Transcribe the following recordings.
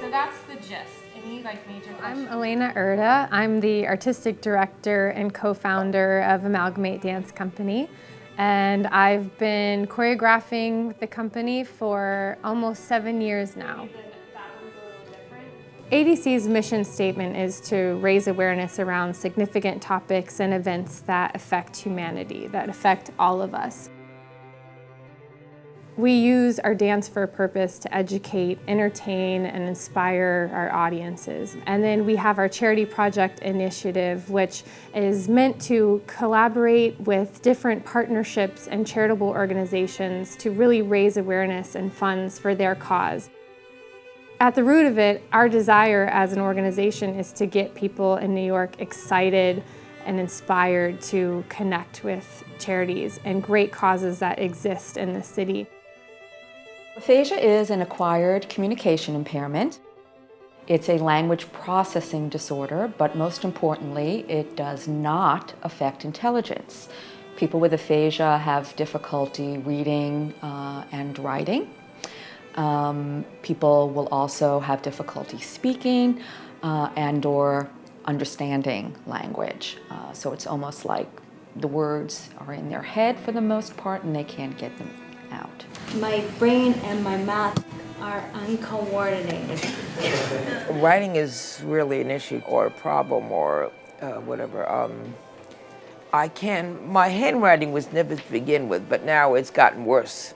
So that's the gist. Any major questions? I'm Elena Urda. I'm the artistic director and co-founder of Amalgamate Dance Company. And I've been choreographing with the company for almost 7 years now. ADC's mission statement is to raise awareness around significant topics and events that affect humanity, that affect all of us. We use our dance for a purpose to educate, entertain, and inspire our audiences. And then we have our Charity Project initiative, which is meant to collaborate with different partnerships and charitable organizations to really raise awareness and funds for their cause. At the root of it, our desire as an organization is to get people in New York excited and inspired to connect with charities and great causes that exist in the city. Aphasia is an acquired communication impairment. It's a language processing disorder, but most importantly, it does not affect intelligence. People with aphasia have difficulty reading and writing. People will also have difficulty speaking and/or understanding language. So it's almost like the words are in their head for the most part and they can't get them out. My brain and my math are uncoordinated. Writing is really an issue or a problem or whatever. My handwriting was never to begin with, but now it's gotten worse,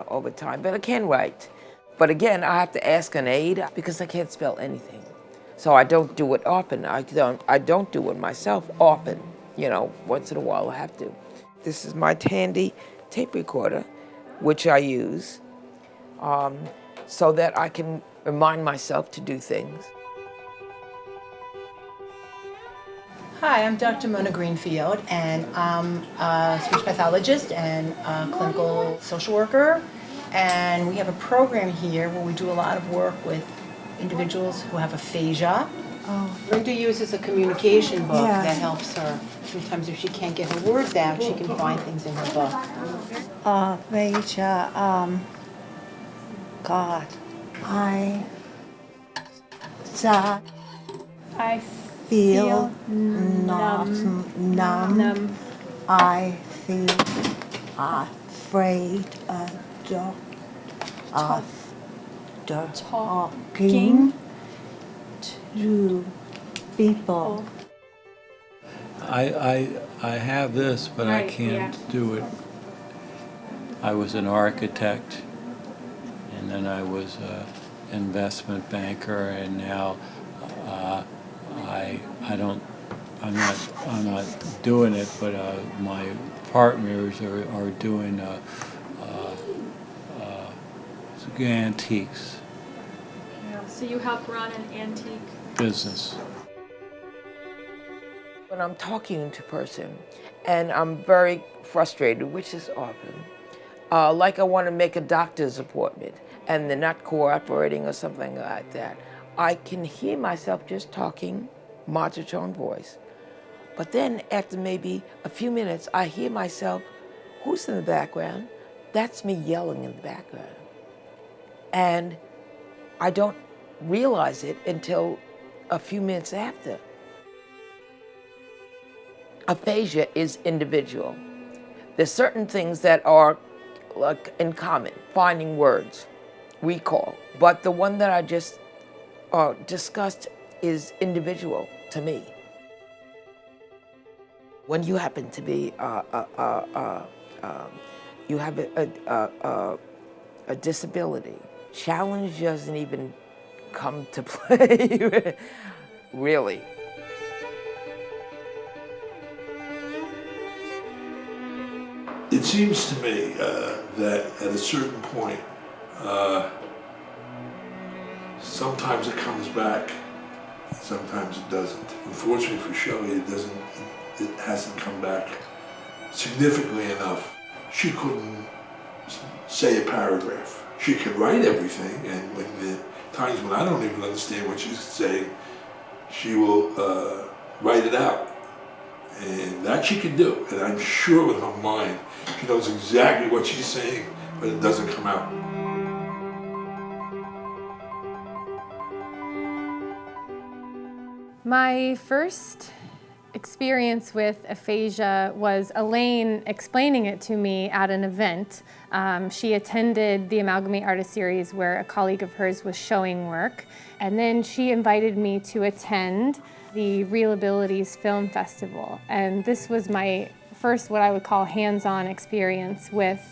over time. But I can write. But again, I have to ask an aide because I can't spell anything. So I don't do it often. I don't do it myself often. Once in a while I have to. This is my Tandy tape recorder, which I use so that I can remind myself to do things. Hi, I'm Dr. Mona Greenfield, and I'm a speech pathologist and a clinical social worker. And we have a program here where we do a lot of work with individuals who have aphasia. Linda uses a communication book that helps her. Sometimes if she can't get her words out, she can find things in her book. Aphasia, God, I feel numb. I feel afraid of talking to people. I have this, but I can't do it. I was an architect, and then I was an investment banker, and now I'm not doing it, but my partners are doing antiques. So you help run an antique business. When I'm talking to a person and I'm very frustrated, which is often, like I want to make a doctor's appointment and they're not cooperating or something like that, I can hear myself just talking monotone voice. But then after maybe a few minutes, I hear myself, who's in the background? That's me yelling in the background. And I don't realize it until a few minutes after. Aphasia is individual. There's certain things that are like in common, finding words, recall. But the one that I just discussed is individual to me. When you happen to be, you have a disability, challenge doesn't even come to play, really. It seems to me that at a certain point, sometimes it comes back, sometimes it doesn't. Unfortunately for Shelley, it hasn't come back significantly enough. She couldn't say a paragraph. She could write everything, and when the times when I don't even understand what she's saying, she will write it out. And that she can do, and I'm sure in her mind, she knows exactly what she's saying, but it doesn't come out. My first experience with aphasia was Ellayne explaining it to me at an event. She attended the Amalgamate Artist Series where a colleague of hers was showing work, and then she invited me to attend the Real Abilities Film Festival. And this was my first, what I would call, hands-on experience with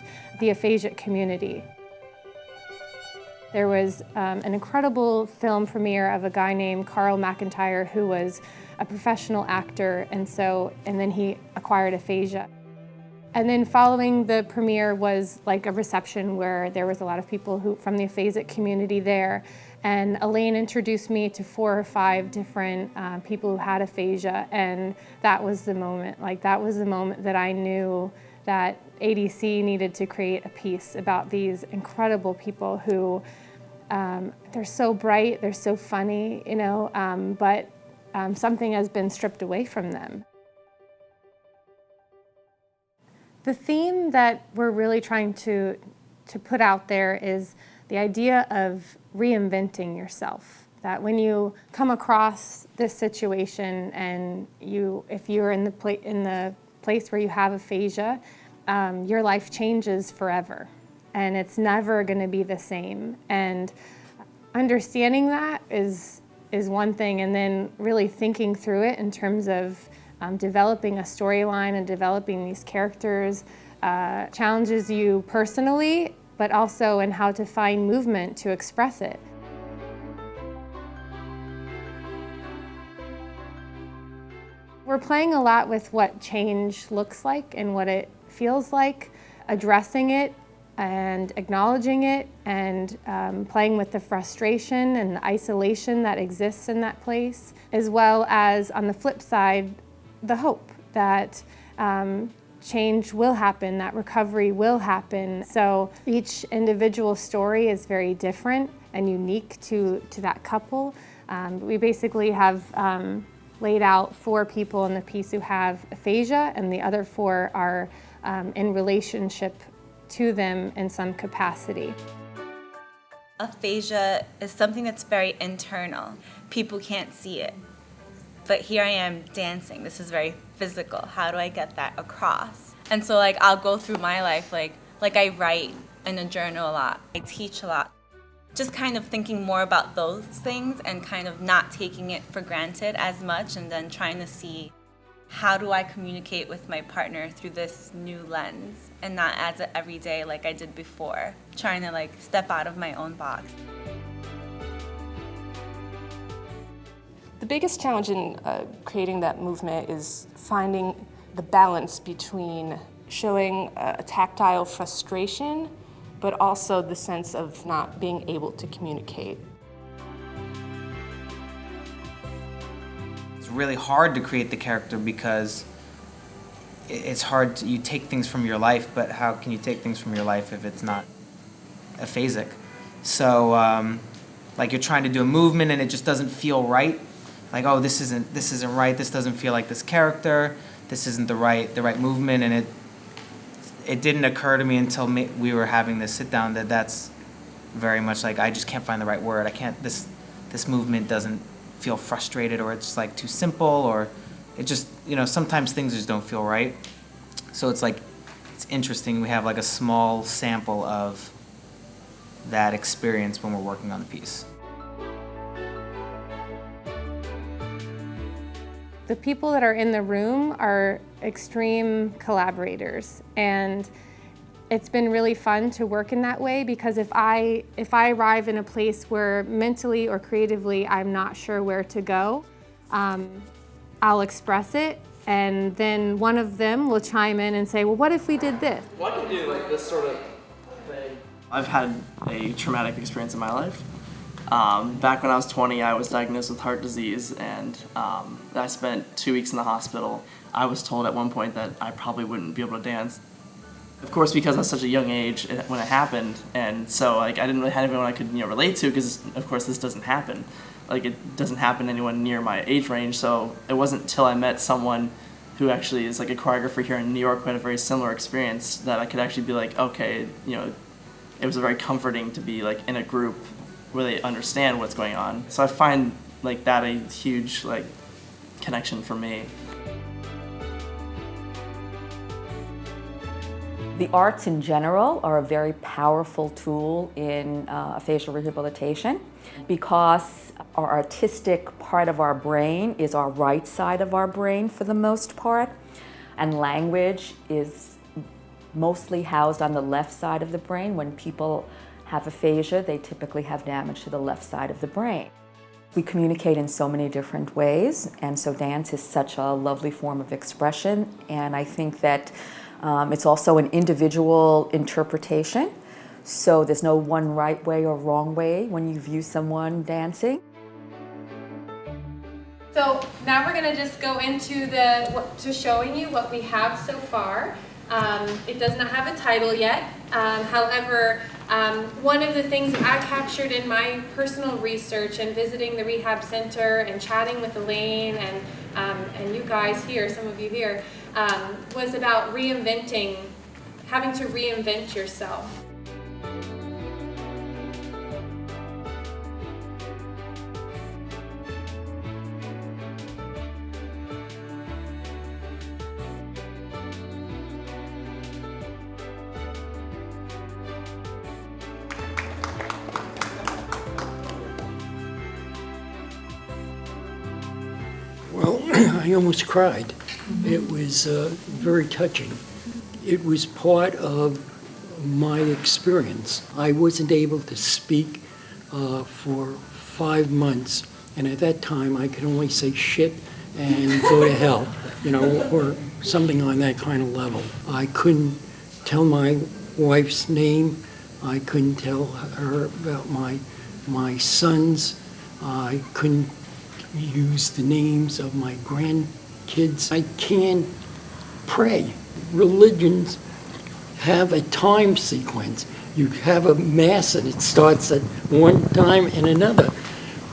the aphasic community. There was an incredible film premiere of a guy named Carl McIntyre who was a professional actor, and then he acquired aphasia. And then following the premiere was like a reception where there was a lot of people from the aphasic community there. And Ellayne introduced me to 4 or 5 different people who had aphasia, and that was the moment. That was the moment that I knew that ADC needed to create a piece about these incredible people who, they're so bright, they're so funny, but something has been stripped away from them. The theme that we're really trying to put out there is the idea of reinventing yourself. That when you come across this situation and if you're in the place where you have aphasia, your life changes forever, and it's never going to be the same. And understanding that is one thing, and then really thinking through it in terms of developing a storyline and developing these characters challenges you personally, but also in how to find movement to express it. We're playing a lot with what change looks like and what it feels like, addressing it and acknowledging it, and playing with the frustration and the isolation that exists in that place, as well as, on the flip side, the hope that change will happen, that recovery will happen. So each individual story is very different and unique to that couple. We basically have laid out 4 people in the piece who have aphasia, and the other 4 are in relationship to them in some capacity. Aphasia is something that's very internal. People can't see it. But here I am dancing. This is very physical. How do I get that across? And so I'll go through my life like I write in a journal a lot. I teach a lot. Just kind of thinking more about those things and kind of not taking it for granted as much, and then trying to see how do I communicate with my partner through this new lens and not as it every day like I did before. Trying to step out of my own box. The biggest challenge in creating that movement is finding the balance between showing a tactile frustration, but also the sense of not being able to communicate. It's really hard to create the character because it's hard you take things from your life, but how can you take things from your life if it's not aphasic? So you're trying to do a movement and it just doesn't feel right. Oh, this isn't right, this doesn't feel like this character, this isn't the right movement, and it didn't occur to me until we were having this sit down that's very much I just can't find the right word. I can't, this movement doesn't feel frustrated, or it's too simple, or it just, sometimes things just don't feel right. So it's interesting, we have a small sample of that experience when we're working on the piece. The people that are in the room are extreme collaborators, and it's been really fun to work in that way, because if I arrive in a place where mentally or creatively I'm not sure where to go, I'll express it, and then one of them will chime in and say, well, what if we did this? Why do you do this sort of thing? I've had a traumatic experience in my life. Back when I was 20, I was diagnosed with heart disease, and I spent 2 weeks in the hospital. I was told at one point that I probably wouldn't be able to dance. Of course, because I was such a young age when it happened, and so I didn't really have anyone I could relate to, because of course this doesn't happen. It doesn't happen to anyone near my age range. So it wasn't until I met someone who actually is a choreographer here in New York who had a very similar experience that I could actually be okay, it was very comforting to be in a group where they understand what's going on. So I find that a huge connection for me. The arts in general are a very powerful tool in aphasia rehabilitation because our artistic part of our brain is our right side of our brain for the most part, and language is mostly housed on the left side of the brain. When people have aphasia, they typically have damage to the left side of the brain. We communicate in so many different ways, and so dance is such a lovely form of expression, and I think that it's also an individual interpretation, so there's no one right way or wrong way when you view someone dancing. So now we're going to just go into to showing you what we have so far. It does not have a title yet. However, one of the things that I captured in my personal research and visiting the rehab center and chatting with Ellayne and you guys here, some of you here, was about reinventing, having to reinvent yourself. Well, I almost cried. It was very touching. It was part of my experience. I wasn't able to speak for 5 months, and at that time I could only say shit and go to hell, you know, or something on that kind of level. I couldn't tell my wife's name. I couldn't tell her about my sons. I couldn't use the names of my grandkids. I can't pray. Religions have a time sequence. You have a mass and it starts at one time and another.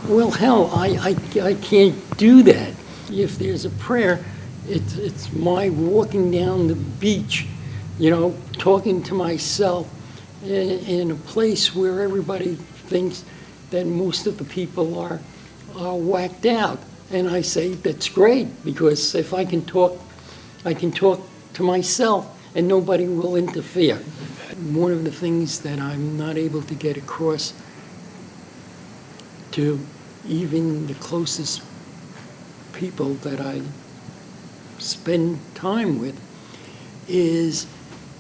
Well, hell, I can't do that. If there's a prayer, it's my walking down the beach, you know, talking to myself in a place where everybody thinks that most of the people are whacked out. And I say, that's great, because if I can talk to myself and nobody will interfere. One of the things that I'm not able to get across to even the closest people that I spend time with is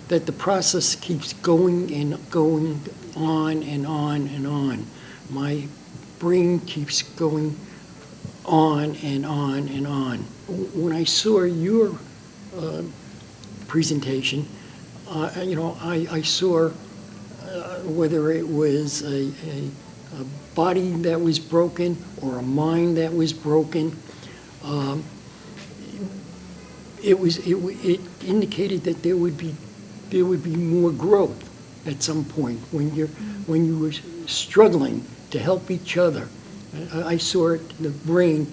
that the process keeps going and going on and on and on. My brain keeps going on and on and on. When I saw your presentation, you know, I saw whether it was a body that was broken or a mind that was broken. It indicated that there would be more growth at some point when you were struggling to help each other. I saw it, the brain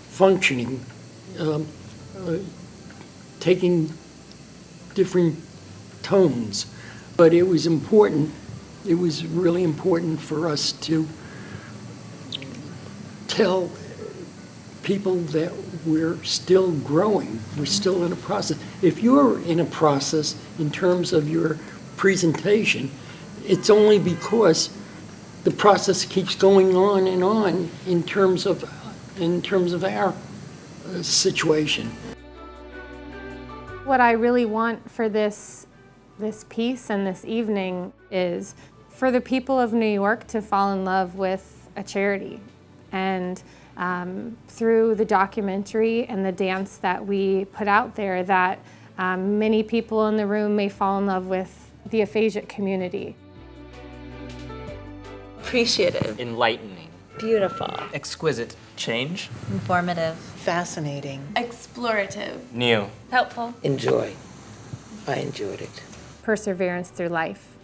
functioning, taking different tones. But it was important, it was really important for us to tell people that we're still growing, we're still in a process. If you're in a process in terms of your presentation, it's only because the process keeps going on and on in terms of our situation. What I really want for this piece and this evening is for the people of New York to fall in love with a charity. And through the documentary and the dance that we put out there, that many people in the room may fall in love with the aphasic community. Appreciative. Enlightening. Beautiful. Exquisite. Change. Informative. Fascinating. Explorative. New. Helpful. Enjoy. I enjoyed it. Perseverance through life.